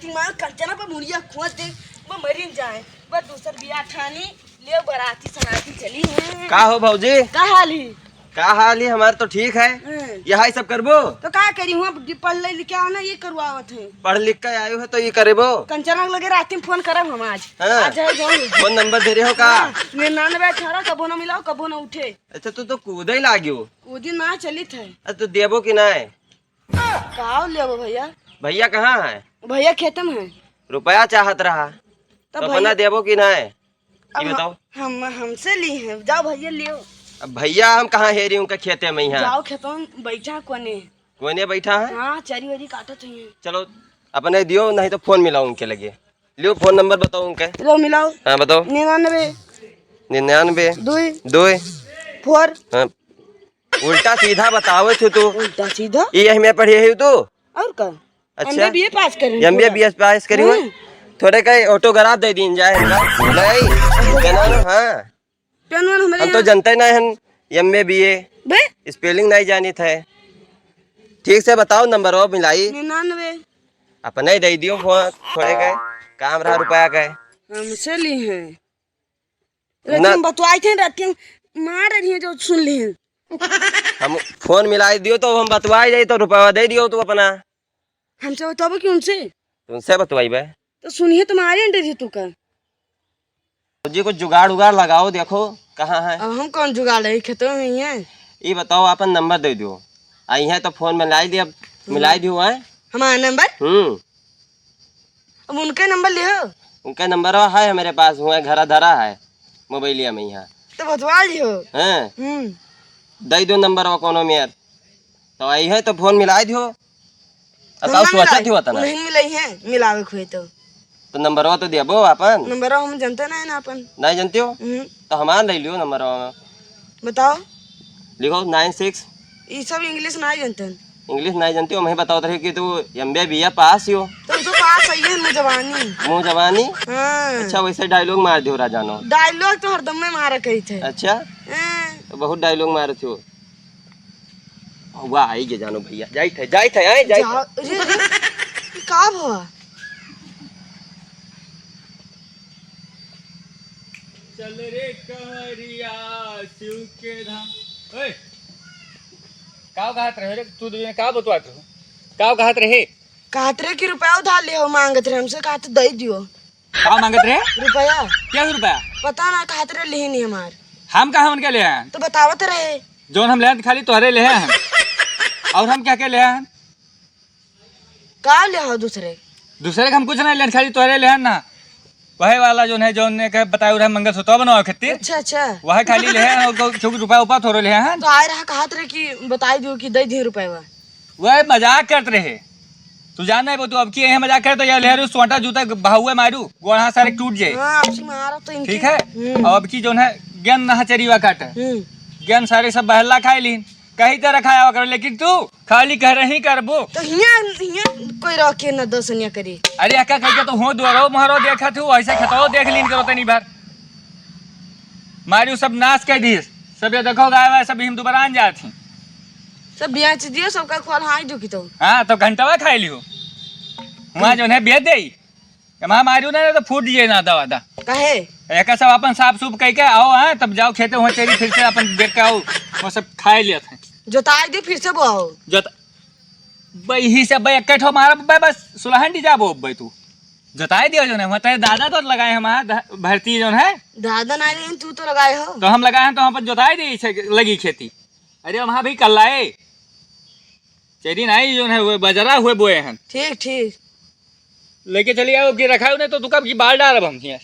राती मार कंचना पर मुड़िया खोज दे वो मरीन जाए बस दूसर बिया ठानी ले बराती सनाती चली है। का हो भौजी? का हाल ही? का हाल ही? हमार तो ठीक है। यही सब करबो तो का करी हुआ पढ़ ले लिखे आना ये करवावत है। पढ़ लिख के आयो है तो ये करेबो। कंचना लगे राती में फोन करब हम आज। हाँ। आज है जो फोन नंबर दे रहे हो का? 9918 कबो ना मिलाओ कबो ना उठे। अच्छा तू तो कूदे लाग्यो। वो दिन ना चली थे। तू देबो कि नहीं? का लेबो भैया? भैया कहाँ है? भैया खेतम है। रुपया चाहत रहा तो अपना देबो कि नहीं ये बताओ। हम हमसे ली है जाओ भैया लियो। अब भैया हम कहाँ हेरी उनका खेते में यहाँ। जाओ खेतों में बैठा कोने बैठा है। हाँ चरी वरी काटत है। चलो अपने दियो नहीं तो फोन मिलाओ उनके लगे। लियो फोन नंबर बताओ उनके। लो मिलाओ। हाँ बताओ। 99 2 4। हाँ। उल्टा सीधा बताओ तू। उल्टा सीधा ये में पढ़ी है तू और का? अच्छा MBA पास करी। MBA पास करी हो। थोड़े का ऑटोग्राफ दे दीन जाए नहीं। हाँ हम तो जानते नहीं हैं MBA स्पेलिंग नहीं जानी थे। ठीक से बताओ नंबर और मिलाई 99 अपने दे दियो फोन। थोड़े गए काम रहा रुपया गए हमसे ली है। लेकिन बतवाई थे रात मार रही है जो सुन ली है। हम फोन मिलाई दियो तो हम बतवाई जाए तो रुपया दे दियो तू अपना। हमसे बताओ कि उनसे तुमसे बतवाई बे तो सुनिए तुम्हारे अंडर जी तू का जी कुछ जुगाड़ उगाड़ लगाओ देखो कहाँ है। हम कौन जुगाड़ रही खेतों में ही है। ये बताओ अपन नंबर दे दियो आई है तो फोन मिलाई दियो है हमारा नंबर। अब उनके नंबर लियो। उनका नंबर है मेरे पास हुआ घर धरा है मोबाइलिया में यहाँ तो बतवा लियो। हैं दे दो नंबर कोनो में तो आई है तो फोन मिलाई दियो। बताओ सोचा थी होता ना नहीं मिलाई है मिलावे खोए तो नंबर तो देबो अपन। नंबर हम जानते नहीं ना अपन। नहीं जानते हो तो हमारा ले लियो नंबर। बताओ लिखो 96। ये सब इंग्लिश नहीं जानते। इंग्लिश नहीं जानती हो मैं बताओ रही कि तू MBA पास ही हो। तो पास है ये मुँह जवानी। हाँ। अच्छा वैसे डायलॉग मार दियो राजानो। डायलॉग तो हरदम में मारा कही थे। अच्छा तो बहुत डायलॉग मारे थे। वाह आई के जानो भैया जाई थे आई जाई का भवा चल रे कहरिया शिव के धाम। ओए काव कहत रहे रे तू दुनिया का बतवात हो? काव कहत रहे? कहत रहे कि रुपया उधार ले हो मांगत रहे हमसे कहते दे दियो। का मांगत रहे? रुपया। क्या रुपया? पता ना कहत रहे ले नहीं हमार। हम कहाँ उनके ले हैं? तो बतावत रहे जोन हम ले खाली तोहरे ले हैं और हम क्या ले हैं? का ले हो दूसरे के हम कुछ नहीं ले खाली तोहरे ले हैं ना। वही वाला जो है जोन ने कह बताया रहा मंगलसूत्र बनाओ खातिर। अच्छा वह खाली ले हैं और क्योंकि रुपया ऊपर थोड़े ले हैं तो आए रहा कहत रहे कि बताई दियो कि दे दिए रुपया। वह मजाक करते रहे तू जान नहीं तू अब की मजाक करे तो यार ले सोटा जूता भाहुए मारू गोड़ा सारे टूट जाए। मारा तो ठीक है और अब की जो है ज्ञान नहा चरीवा काट ज्ञान सारे सब बहला खाए लीन कहीं तरह खाया करो लेकिन तू खाली कह रही करबो तो हिया कोई रखे न दसनिया करी। अरे अक्का कह के तो हो दोरो महरो देखा थू ऐसे खतो देख लीन करो तनी बार मारियो सब नाश कर दी सब ये देखो गाय सब हिम दोबारा आन जाती सब बेच दियो सबका खोल हाई दुखी तो। हाँ तो घंटवा खाई लियो वहाँ जो है बेच दे वहाँ मारियो ना तो फूट जाए ना दवा कहे एक सब अपन साफ सूफ कह के आओ हाँ तब जाओ खेते वहाँ चेरी फिर से अपन देख के आओ वो सब खाए लिया था जोताई दे फिर से बोआओ ही से भाई इकट्ठ हो मारा बस सुलहन दी जाबो भाई तू जोताई दियो जो है वहाँ तेरे दादा तो लगाए हमारा भर्ती जो है दादा नहीं लेकिन तू तो लगाए हो तो हम लगाए हैं तो वहाँ पर जोताई दी लगी खेती। अरे वहाँ भी कल लाए चेरी नहीं जो है वो बजरा हुए बोए हैं। ठीक लेके चलिए आओ कि रखा नहीं तो तू कब की बाल डाल हम ठीक